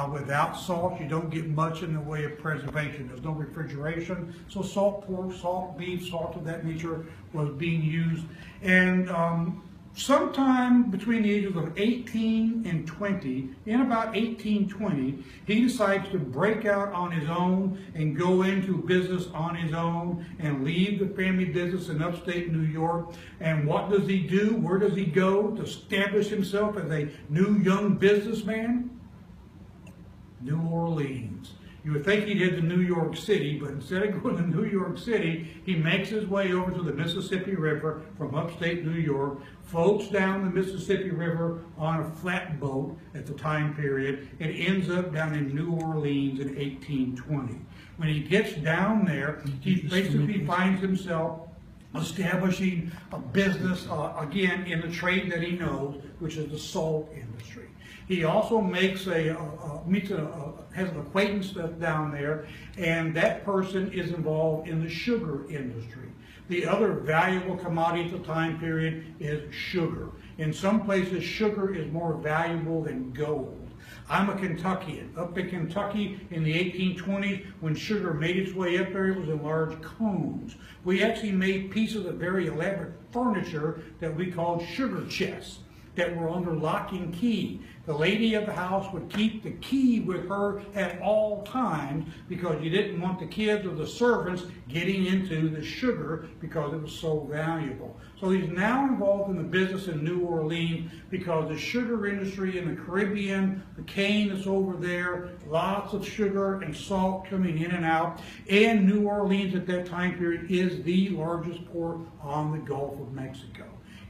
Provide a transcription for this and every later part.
Without salt, you don't get much in the way of preservation. There's no refrigeration, so salt pork, salt beef, salt of that nature was being used. And sometime between the ages of 18 and 20, in about 1820, he decides to break out on his own and go into business on his own and leave the family business in upstate New York. And what does he do? Where does he go to establish himself as a new young businessman? New Orleans. You would think he'd head to New York City, but instead of going to New York City, he makes his way over to the Mississippi River from upstate New York, floats down the Mississippi River on a flatboat at the time period, and ends up down in New Orleans in 1820. When he gets down there, he basically finds himself establishing a business, again, in the trade that he knows, which is the salt industry. He also makes has an acquaintance down there, and that person is involved in the sugar industry. The other valuable commodity at the time period is sugar. In some places, sugar is more valuable than gold. I'm a Kentuckian. Up in Kentucky in the 1820s, when sugar made its way up there, it was in large cones. We actually made pieces of very elaborate furniture that we called sugar chests that were under lock and key. The lady of the house would keep the key with her at all times because you didn't want the kids or the servants getting into the sugar because it was so valuable. So he's now involved in the business in New Orleans because the sugar industry in the Caribbean, the cane that's over there, lots of sugar and salt coming in and out, and New Orleans at that time period is the largest port on the Gulf of Mexico.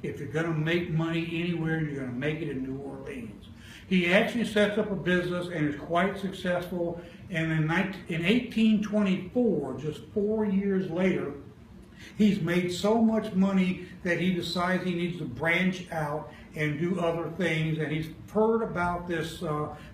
If you're going to make money anywhere, you're going to make it in New Orleans. He actually sets up a business and is quite successful. And in 1824, just 4 years later, he's made so much money that he decides he needs to branch out and do other things. And he's heard about this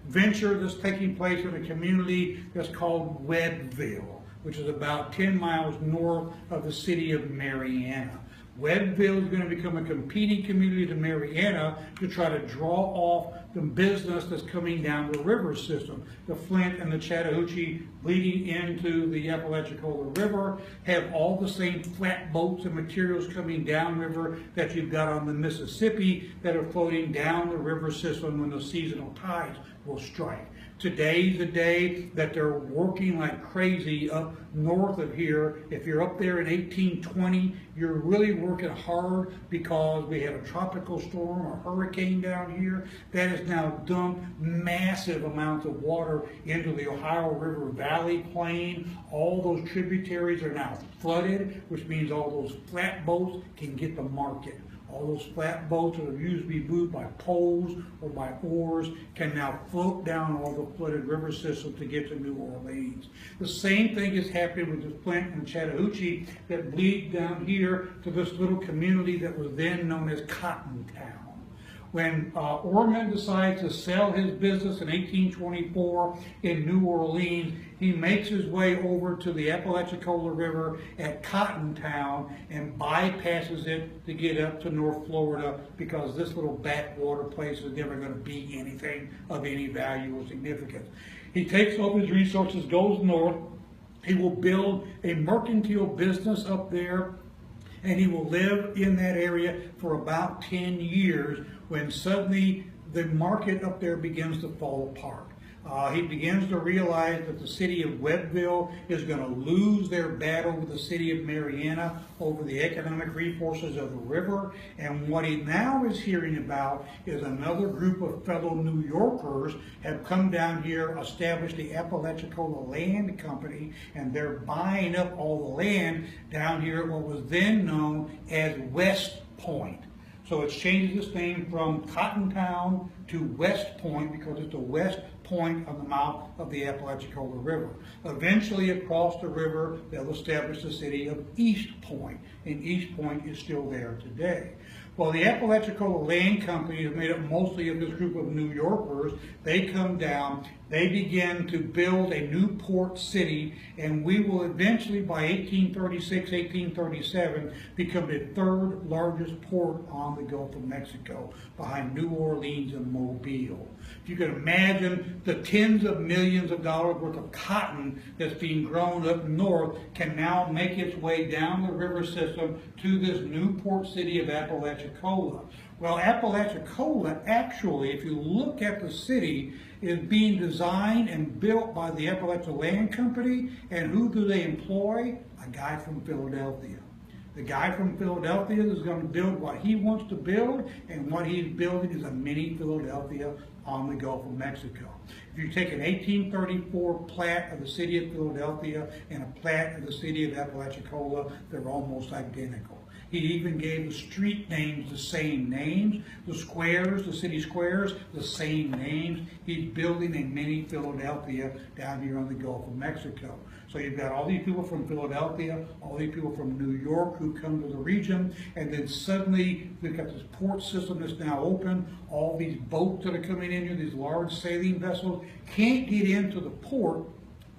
venture that's taking place in a community that's called Webbville, which is about 10 miles north of the city of Marianna. Webbville is going to become a competing community to Marianna to try to draw off the business that's coming down the river system. The Flint and the Chattahoochee bleeding into the Apalachicola River have all the same flat boats and materials coming downriver that you've got on the Mississippi that are floating down the river system when the seasonal tides will strike. Today's the day that they're working like crazy up north of here. If you're up there in 1820, you're really working hard because we had a tropical storm or hurricane down here that has now dumped massive amounts of water into the Ohio River Valley plain. All those tributaries are now flooded, which means all those flat boats can get to market. All those flat boats that used to be moved by poles or by oars can now float down all the flooded river system to get to New Orleans. The same thing is happening with the Flint and Chattahoochee that bleed down here to this little community that was then known as Cotton Town. When Orman decides to sell his business in 1824 in New Orleans, he makes his way over to the Apalachicola River at Cotton Town and bypasses it to get up to North Florida because this little backwater place is never going to be anything of any value or significance. He takes all his resources, goes north. He will build a mercantile business up there, and he will live in that area for about 10 years when suddenly the market up there begins to fall apart. He begins to realize that the city of Webbville is going to lose their battle with the city of Marianna over the economic resources of the river. And what he now is hearing about is another group of fellow New Yorkers have come down here, established the Apalachicola Land Company, and they're buying up all the land down here at what was then known as West Point. So it's changed its name from Cotton Town to West Point because it's the west point of the mouth of the Apalachicola River. Eventually across the river, they'll establish the city of East Point, and East Point is still there today. Well, the Apalachicola Land Company is made up mostly of this group of New Yorkers. They come down, they began to build a new port city, and we will eventually, by 1836, 1837, become the third largest port on the Gulf of Mexico, behind New Orleans and Mobile. If you can imagine the tens of millions of dollars worth of cotton that's being grown up north can now make its way down the river system to this new port city of Apalachicola. Well, Apalachicola, actually, if you look at the city, is being designed and built by the Appalachian Land Company, and who do they employ? A guy from Philadelphia. The guy from Philadelphia is going to build what he wants to build, and what he's building is a mini Philadelphia on the Gulf of Mexico. If you take an 1834 plat of the city of Philadelphia and a plat of the city of Apalachicola, they're almost identical. He even gave the street names the same names, the squares, the city squares, the same names. He's building a mini Philadelphia down here on the Gulf of Mexico. So you've got all these people from Philadelphia, all these people from New York who come to the region, and then suddenly we've got this port system that's now open. All these boats that are coming in here, these large sailing vessels, can't get into the port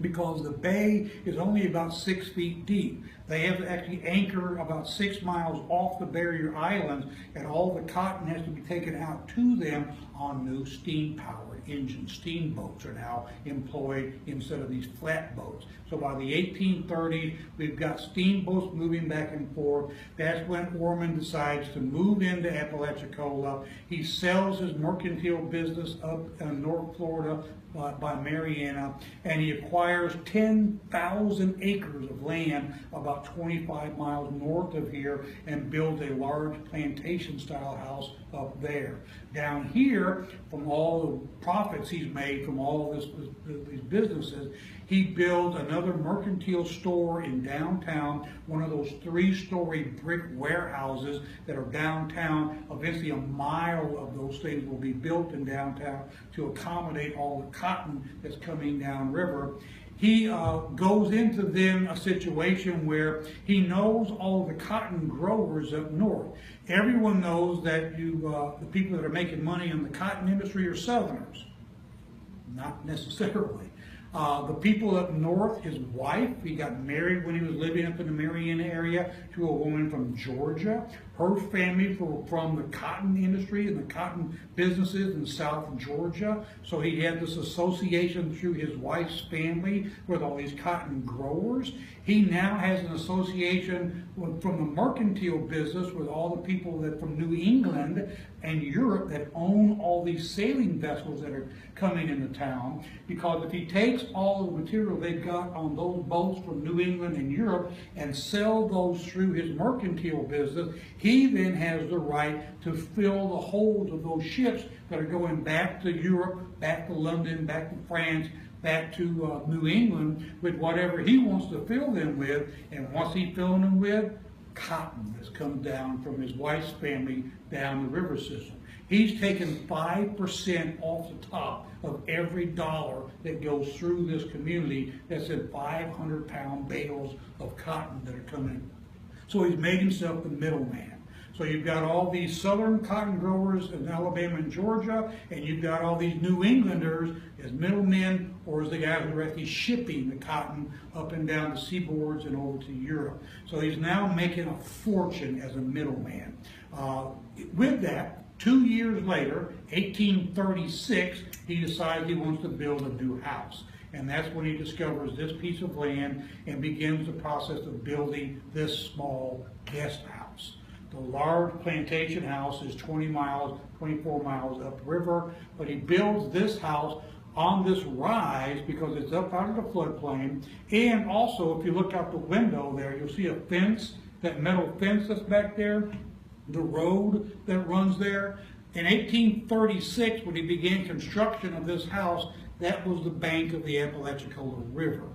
because the bay is only about 6 feet deep. They have to actually anchor about 6 miles off the barrier islands, and all the cotton has to be taken out to them on new steam-powered engines. Steamboats are now employed instead of these flat boats. So by the 1830s, we've got steamboats moving back and forth. That's when Orman decides to move into Apalachicola. He sells his mercantile business up in North Florida by Mariana, and he acquires 10,000 acres of land about 25 miles north of here and builds a large plantation-style house up there. Down here, from all the profits he's made from all these businesses, he builds another mercantile store in downtown, one of those 3-story brick warehouses that are downtown. Eventually a mile of those things will be built in downtown to accommodate all the cotton that's coming downriver. He goes into then a situation where he knows all the cotton growers up north. Everyone knows that the people that are making money in the cotton industry are Southerners. Not necessarily. The people up north, his wife, he got married when he was living up in the Mariana area to a woman from Georgia. Her family from the cotton industry and the cotton businesses in South Georgia. So he had this association through his wife's family with all these cotton growers. He now has an association from the mercantile business with all the people that from New England and Europe that own all these sailing vessels that are coming into town. Because if he takes all the material they've got on those boats from New England and Europe and sell those through his mercantile business, he then has the right to fill the holds of those ships that are going back to Europe, back to London, back to France, back to New England with whatever he wants to fill them with. And what's he filling them with? Cotton that's come down from his wife's family down the river system. He's taken 5% off the top of every dollar that goes through this community. That's in 500-pound bales of cotton that are coming. So he's made himself the middleman. So you've got all these southern cotton growers in Alabama and Georgia, and you've got all these New Englanders as middlemen, or as the guys who are actually shipping the cotton up and down the seaboards and over to Europe. So he's now making a fortune as a middleman. With that, 2 years later, 1836, he decides he wants to build a new house. And that's when he discovers this piece of land and begins the process of building this small guest house. The large plantation house is 24 miles upriver, but he builds this house on this rise because it's up out of the floodplain. And also, if you look out the window there, you'll see a fence, that metal fence that's back there, the road that runs there. In 1836, when he began construction of this house, that was the bank of the Apalachicola River.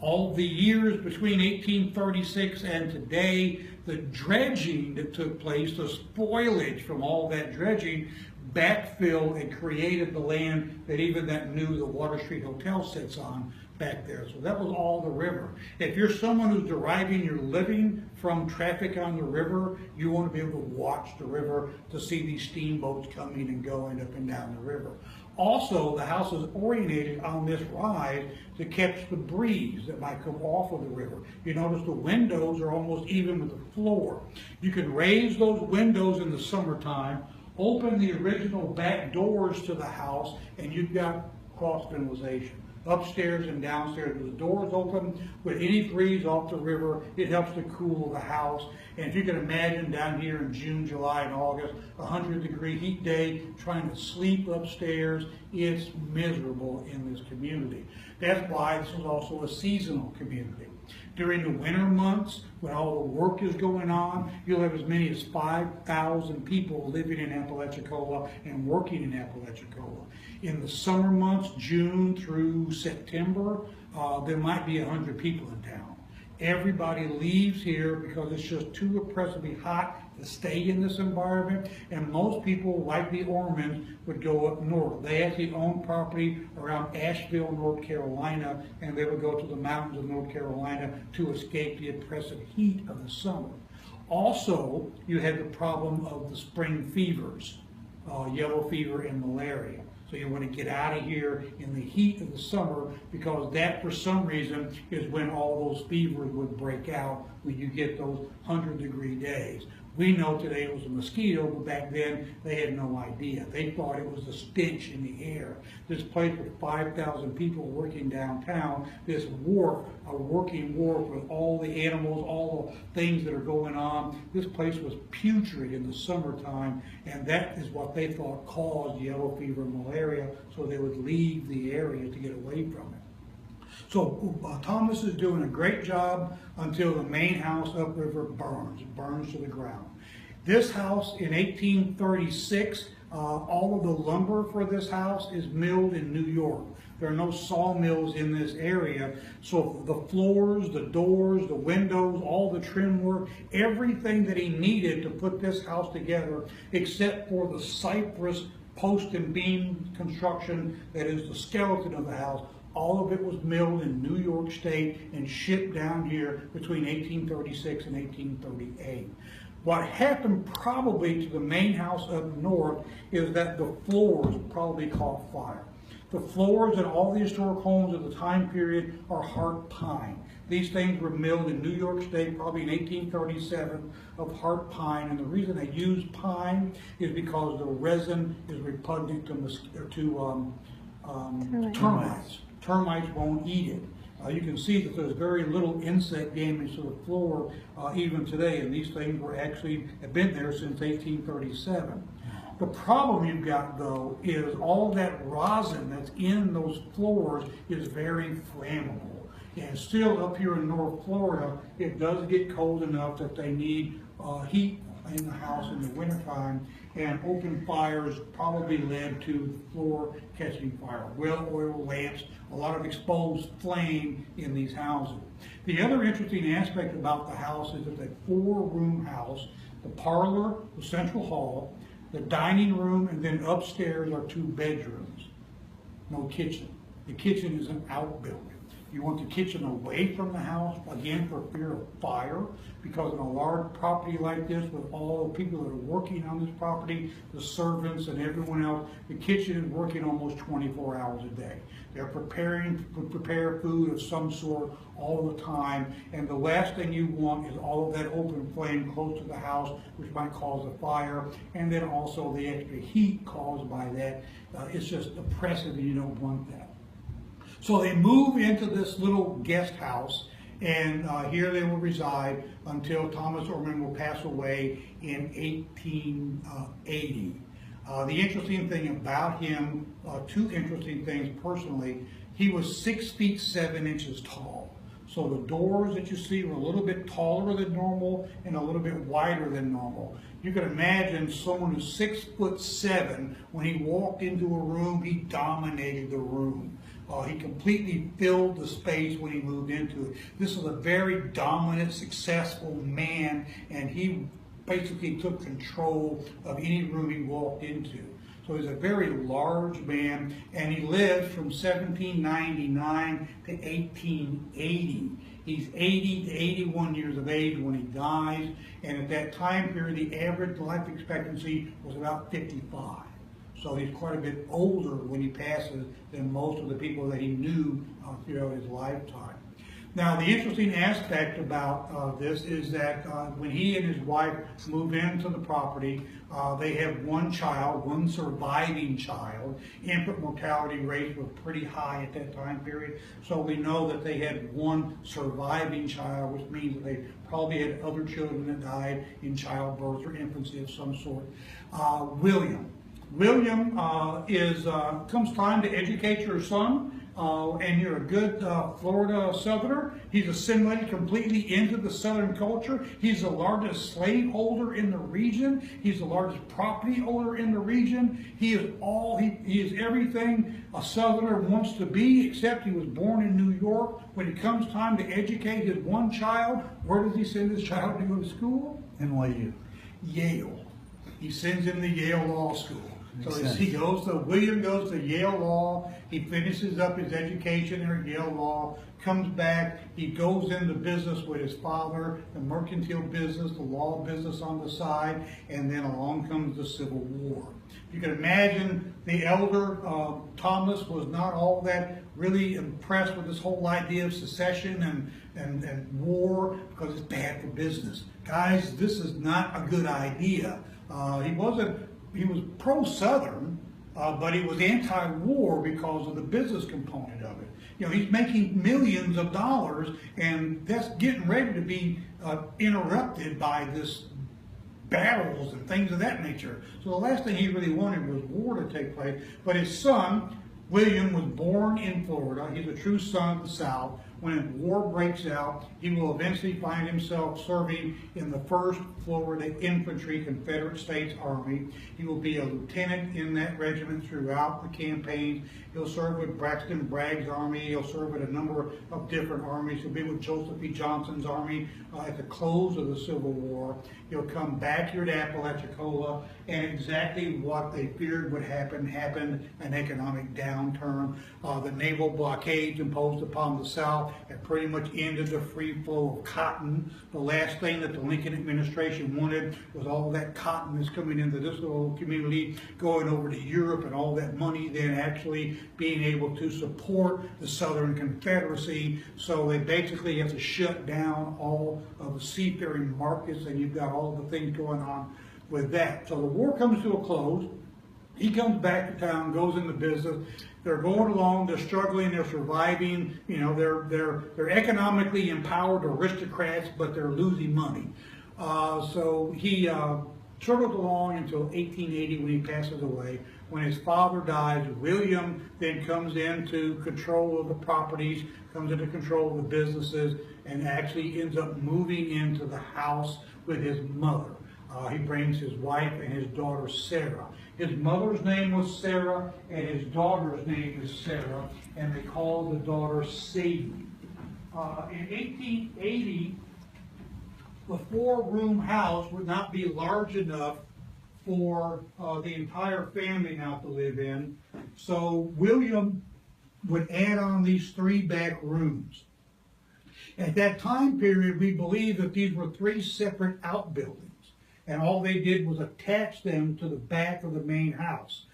All the years between 1836 and today, the dredging that took place, the spoilage from all that dredging, backfilled and created the land that even that the Water Street Hotel sits on back there. So that was all the river. If you're someone who's deriving your living from traffic on the river, you want to be able to watch the river to see these steamboats coming and going up and down the river. Also, the house is oriented on this rise to catch the breeze that might come off of the river. You notice the windows are almost even with the floor. You can raise those windows in the summertime, open the original back doors to the house, and you've got cross ventilation. Upstairs and downstairs, with the doors open, with any breeze off the river, it helps to cool the house. And if you can imagine down here in June, July, and August, 100-degree heat day, trying to sleep upstairs, it's miserable in this community. That's why this is also a seasonal community. During the winter months, when all the work is going on, you'll have as many as 5,000 people living in Apalachicola and working in Apalachicola. In the summer months, June through September, there might be 100 people in town. Everybody leaves here because it's just too oppressively hot to stay in this environment, and most people, like the Ormans, would go up north. They actually own property around Asheville, North Carolina, and they would go to the mountains of North Carolina to escape the oppressive heat of the summer. Also, you had the problem of the spring fevers, yellow fever and malaria. So you want to get out of here in the heat of the summer, because that, for some reason, is when all those fevers would break out, when you get those 100-degree days. We know today it was a mosquito, but back then they had no idea. They thought it was the stench in the air. This place with 5,000 people working downtown, this wharf, a working wharf with all the animals, all the things that are going on, this place was putrid in the summertime, and that is what they thought caused yellow fever and malaria, so they would leave the area to get away from it. So Thomas is doing a great job until the main house upriver burns. It burns to the ground. This house in 1836, all of the lumber for this house is milled in New York. There are no sawmills in this area, so the floors, the doors, the windows, all the trim work, everything that he needed to put this house together, except for the cypress post and beam construction that is the skeleton of the house, all of it was milled in New York State and shipped down here between 1836 and 1838. What happened probably to the main house up north is that the floors probably caught fire. The floors in all the historic homes of the time period are heart pine. These things were milled in New York State probably in 1837 of heart pine, and the reason they use pine is because the resin is repugnant to termites. Termites won't eat it. You can see that there's very little insect damage to the floor even today, and these things have been there since 1837. The problem you've got, though, is all that rosin that's in those floors is very flammable. And still up here in North Florida, it does get cold enough that they need heat in the house in the wintertime, and open fires probably led to the floor catching fire. Well oil lamps, a lot of exposed flame in these houses. The other interesting aspect about the house is it's a 4-room house. The parlor, the central hall, the dining room, and then upstairs are 2 bedrooms. No kitchen. The kitchen is an outbuilding. You want the kitchen away from the house, again, for fear of fire, because in a large property like this, with all the people that are working on this property, the servants and everyone else, the kitchen is working almost 24 hours a day. They're prepare food of some sort all the time, and the last thing you want is all of that open flame close to the house, which might cause a fire, and then also the extra heat caused by that. It's just oppressive, and you don't want that. So they move into this little guest house, and here they will reside until Thomas Orman will pass away in 1880. The interesting thing about him, 2 interesting things personally, he was 6 feet 7 inches tall. So the doors that you see were a little bit taller than normal and a little bit wider than normal. You can imagine someone who's 6'7", when he walked into a room, he dominated the room. He completely filled the space when he moved into it. This is a very dominant, successful man, and he basically took control of any room he walked into. So he's a very large man, and he lived from 1799 to 1880. He's 80 to 81 years of age when he dies, and at that time period, the average life expectancy was about 55. So he's quite a bit older when he passes than most of the people that he knew throughout his lifetime. Now, the interesting aspect about this is that when he and his wife move into the property, they have one child, one surviving child. Infant mortality rates were pretty high at that time period, so we know that they had one surviving child, which means that they probably had other children that died in childbirth or infancy of some sort. William comes time to educate your son. And you're a good Florida Southerner. He's assimilated completely into the Southern culture. He's the largest slaveholder in the region. He's the largest property owner in the region. He is everything a Southerner wants to be, except he was born in New York. When it comes time to educate his one child, where does he send his child to go to school? NYU. Yale. He sends him to Yale Law School. So Makes William goes to Yale Law, he finishes up his education at Yale Law, comes back, he goes into business with his father, the mercantile business, the law business on the side, and then along comes the Civil War. You can imagine the elder Thomas was not all that really impressed with this whole idea of secession and war, because it's bad for business. Guys, this is not a good idea. He was pro-Southern, but he was anti-war because of the business component of it. You know, he's making millions of dollars, and that's getting ready to be interrupted by this battles and things of that nature. So the last thing he really wanted was war to take place. But his son, William, was born in Florida. He's a true son of the South. When war breaks out, he will eventually find himself serving in the 1st Florida Infantry Confederate States Army. He will be a lieutenant in that regiment throughout the campaign. He'll serve with Braxton Bragg's army. He'll serve with a number of different armies. He'll be with Joseph E. Johnson's army at the close of the Civil War. He'll come back here to Apalachicola, and exactly what they feared would happen happened: an economic downturn. The naval blockades imposed upon the South had pretty much ended the free flow of cotton. The last thing that the Lincoln administration wanted was all that cotton that's coming into this little community going over to Europe, and all that money then actually being able to support the Southern Confederacy. So they basically have to shut down all of the seafaring markets, and you've got all the things going on with that. So the war comes to a close. He comes back to town, goes into business. They're going along, they're struggling, they're surviving. You know, they're economically empowered aristocrats, but they're losing money. So he struggled along until 1880 when he passes away. When his father dies, William then comes into control of the properties, comes into control of the businesses, and actually ends up moving into the house with his mother. He brings his wife and his daughter Sarah. His mother's name was Sarah, and his daughter's name is Sarah, and they called the daughter Sadie. In 1880, the 4-room house would not be large enough for the entire family now to live in, so William would add on these 3 back rooms. At that time period, we believe that these were 3 separate outbuildings, and all they did was attach them to the back of the main house.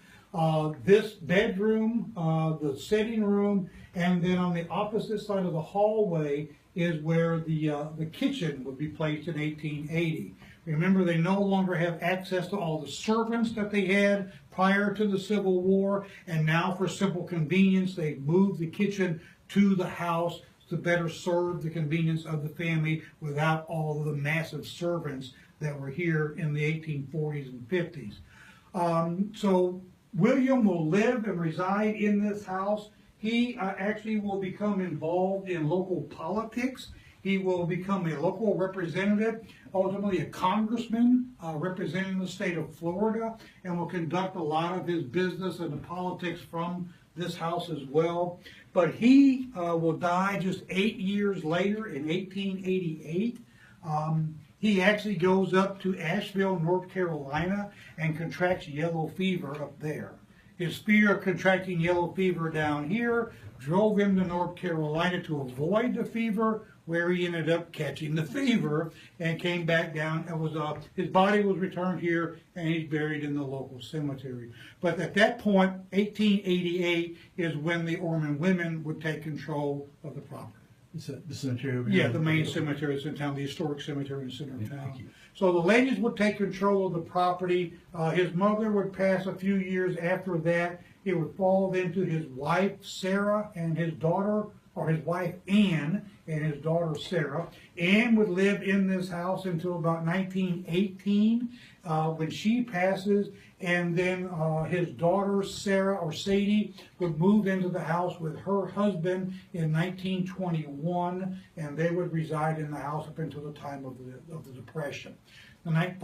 This bedroom, the sitting room, and then on the opposite side of the hallway is where the kitchen would be placed in 1880. Remember, they no longer have access to all the servants that they had prior to the Civil War, and now for simple convenience, they moved the kitchen to the house to better serve the convenience of the family without all of the massive servants that were here in the 1840s and 50s. So William will live and reside in this house. He actually will become involved in local politics. He will become a local representative, ultimately a congressman representing the state of Florida, and will conduct a lot of his business and the politics from this house as well. But he will die just 8 years later in 1888. He actually goes up to Asheville, North Carolina, and contracts yellow fever up there. His fear of contracting yellow fever down here drove him to North Carolina to avoid the fever, where he ended up catching the fever and came back down and was his body was returned here, and he's buried in the local cemetery. But at that point, 1888 is when the Orman women would take control of the property. The cemetery over here? Yeah, the main cemetery that's in town, the historic cemetery in the center of Yeah, town. thank you. So the ladies would take control of the property. His mother would pass a few years after that. It would fall into his wife, Sarah, and his daughter, or his wife, Ann, and his daughter, Sarah. Ann would live in this house until about 1918, when she passes, and then his daughter, Sarah, or Sadie, would move into the house with her husband in 1921, and they would reside in the house up until the time of the Depression. By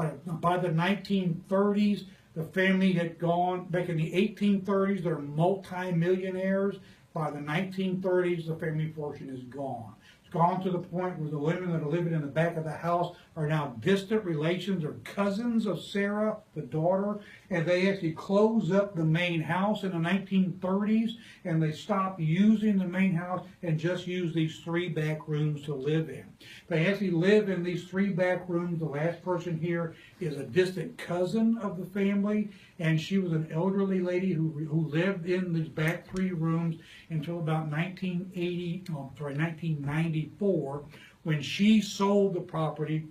the 1930s, the family had gone, back in the 1830s, they're multi-millionaires. By the 1930s, the family fortune is gone. It's gone to the point where the women that are living in the back of the house are now distant relations or cousins of Sarah, the daughter, and they actually close up the main house in the 1930s, and they stopped using the main house and just use these 3 back rooms to live in. They actually live in these 3 back rooms. The last person here is a distant cousin of the family, and she was an elderly lady who lived in these back 3 rooms until about 1994, when she sold the property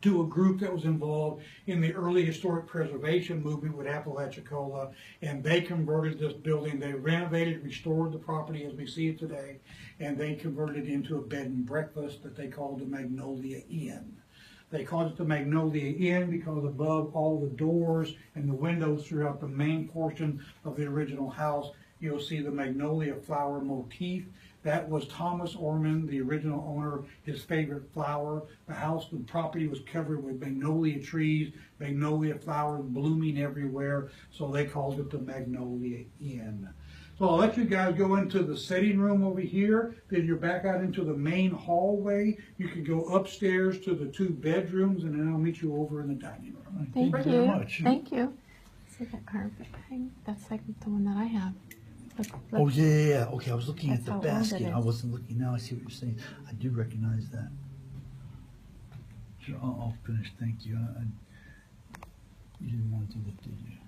to a group that was involved in the early historic preservation movement with Apalachicola, and they converted this building. They renovated, restored the property as we see it today, and they converted it into a bed and breakfast that they called the Magnolia Inn. They called it the Magnolia Inn because above all the doors and the windows throughout the main portion of the original house, you'll see the magnolia flower motif. That was Thomas Orman, the original owner, his favorite flower. The property was covered with magnolia trees, magnolia flowers blooming everywhere, so they called it the Magnolia Inn. So I'll let you guys go into the sitting room over here. Then you're back out into the main hallway. You can go upstairs to the 2 bedrooms, and then I'll meet you over in the dining room. Thank you very much. Thank you. See that carpet hang? That's like the one that I have. Look, Oh, yeah. Okay, I was looking at That's the how old basket. it I is. wasn't looking. Now I see what you're saying. I do recognize that. Sure, I'll finish. Thank you. You didn't want to look, did you?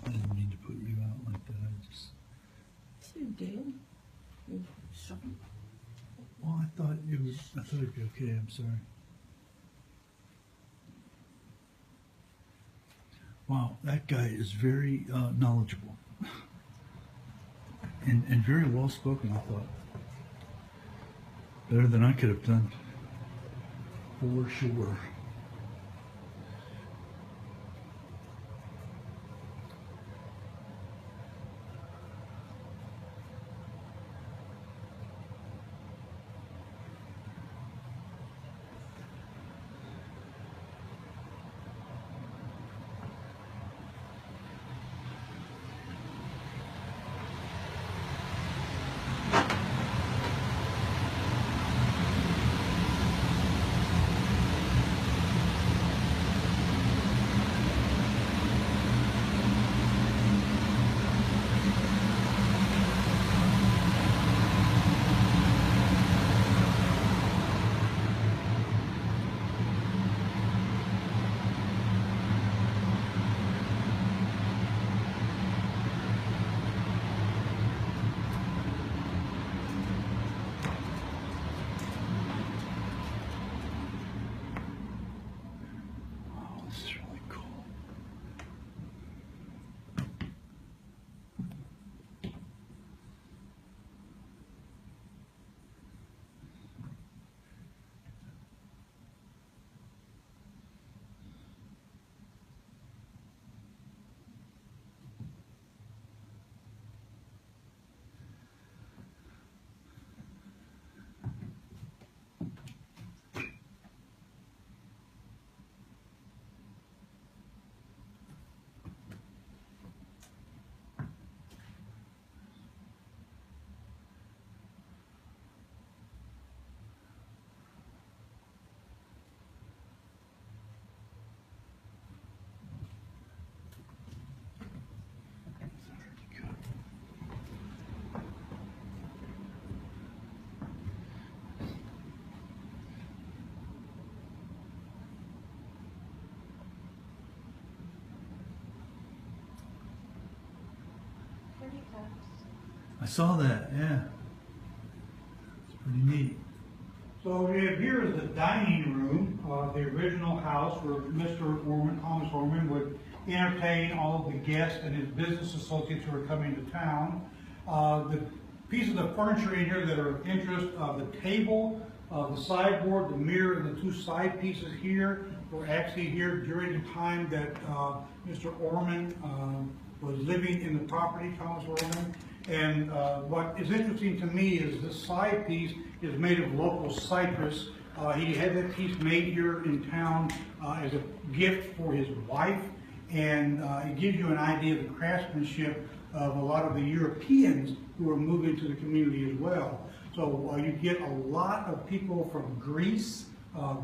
I didn't mean to put you out like that. I just. You did. You something. Well, I thought it'd be okay. I'm sorry. Wow, that guy is very knowledgeable and very well spoken. I thought better than I could have done, for sure. saw that, yeah. It's pretty neat. So here is the dining room of the original house where Mr. Orman, Thomas Orman, would entertain all of the guests and his business associates who are coming to town. The pieces of furniture in here that are of interest, the table, the sideboard, the mirror, and the two side pieces here were actually here during the time that Mr. Orman was living in the property, Thomas Orman. And what is interesting to me is this side piece is made of local cypress. He had that piece made here in town as a gift for his wife, and it gives you an idea of the craftsmanship of a lot of the Europeans who are moving to the community as well. So you get a lot of people from Greece,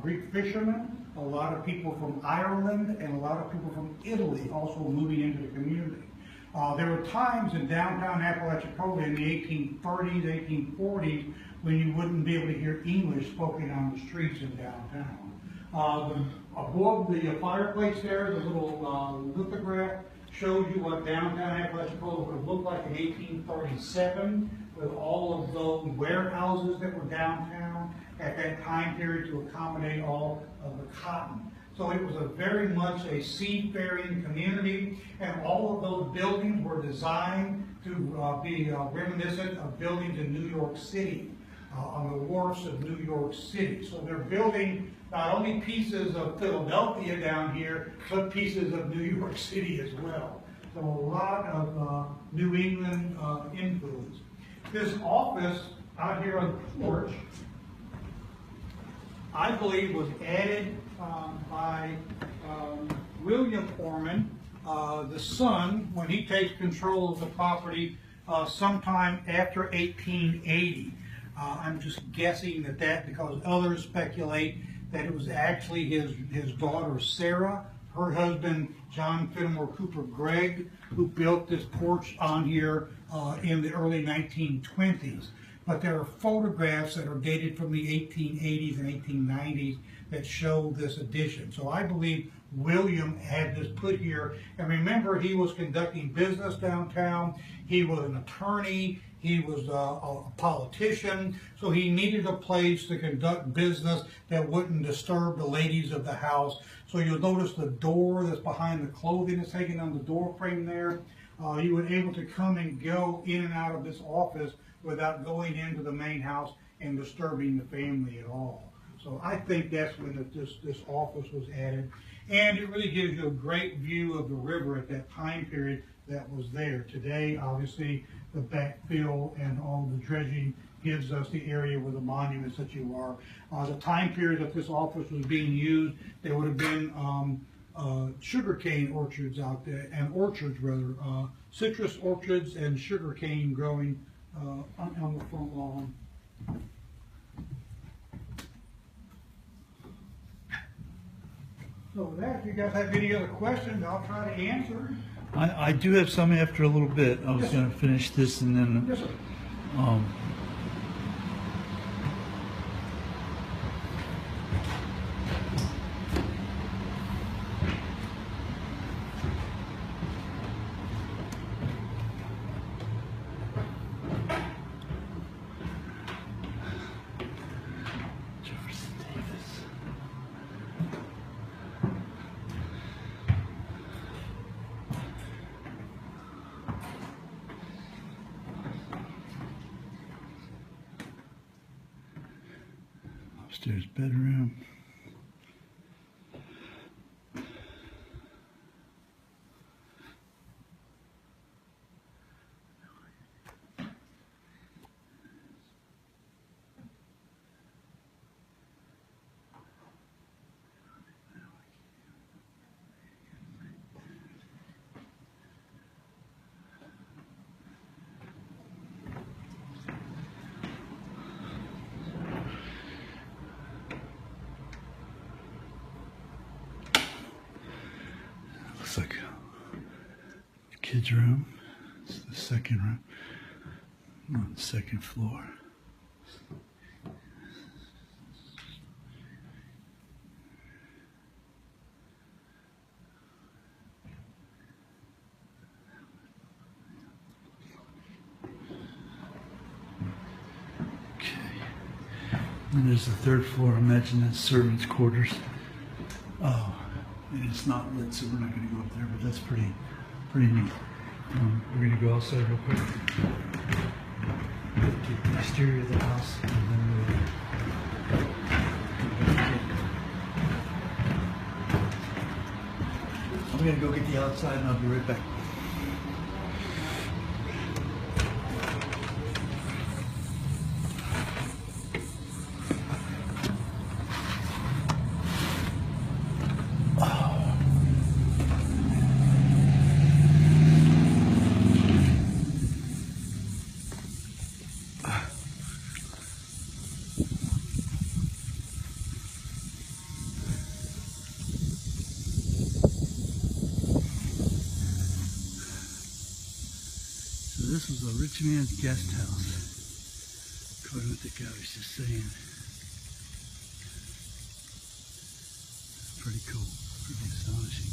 Greek fishermen, a lot of people from Ireland, and a lot of people from Italy also moving into the community. There were times in downtown Apalachicola in the 1830s, 1840s, when you wouldn't be able to hear English spoken on the streets in downtown. Above the fireplace there, the little lithograph shows you what downtown Apalachicola would have looked like in 1837, with all of those warehouses that were downtown at that time period to accommodate all of the cotton. So it was very much a seafaring community, and all of those buildings were designed to be reminiscent of buildings in New York City, on the wharfs of New York City. So they're building not only pieces of Philadelphia down here, but pieces of New York City as well. So a lot of New England influence. This office out here on the porch, I believe, was added by William Orman, the son, when he takes control of the property sometime after 1880. I'm just guessing that because others speculate that it was actually his daughter Sarah, her husband John Fenimore Cooper Gregg, who built this porch on here in the early 1920s. But there are photographs that are dated from the 1880s and 1890s that show this addition. So I believe William had this put here. And remember, he was conducting business downtown. He was an attorney. He was a politician. So he needed a place to conduct business that wouldn't disturb the ladies of the house. So you'll notice the door that's behind the clothing that's hanging on the door frame there. You were able to come and go in and out of this office without going into the main house and disturbing the family at all. So I think that's when this office was added. And it really gives you a great view of the river at that time period that was there. Today, obviously, the backfill and all the dredging gives us the area where the monuments that you are. The time period that this office was being used, there would have been sugarcane orchards out there, and orchards rather, citrus orchards and sugarcane growing on the front lawn. So with that, if you guys have any other questions, I'll try to answer. I do have some after a little bit. I was Yes, going to finish this and then. Yes, sir. Jefferson Davis. Upstairs bedroom. Looks like a kid's room. It's the second room on the second floor. And there's the third floor. Imagine that's servants' quarters. Oh, and it's not lit, so we're not going to go up there, but that's pretty neat. We're going to go outside real quick. To the exterior of the house, and then I'm going to go get the outside, and I'll be right back. So this was a rich man's guest house, according to what the guy was just saying. Pretty cool, pretty astonishing.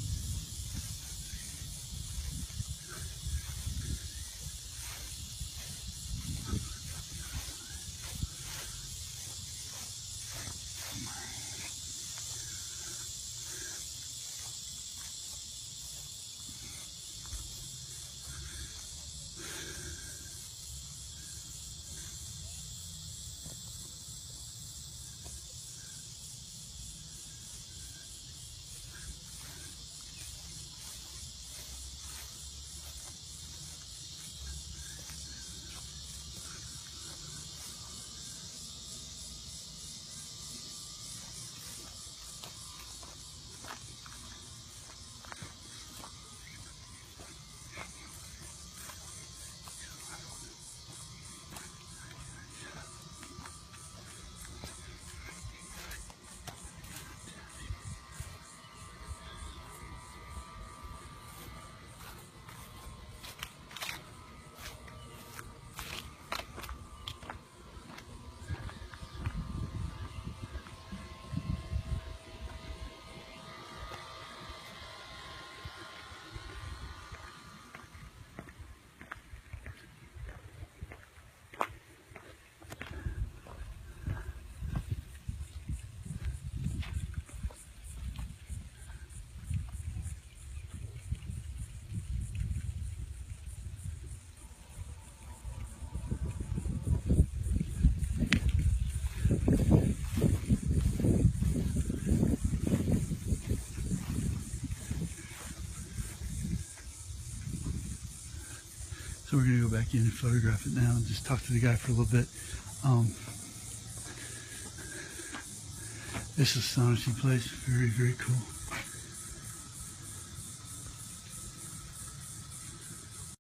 So we're going to go back in and photograph it now and just talk to the guy for a little bit. This astonishing place, very, very cool.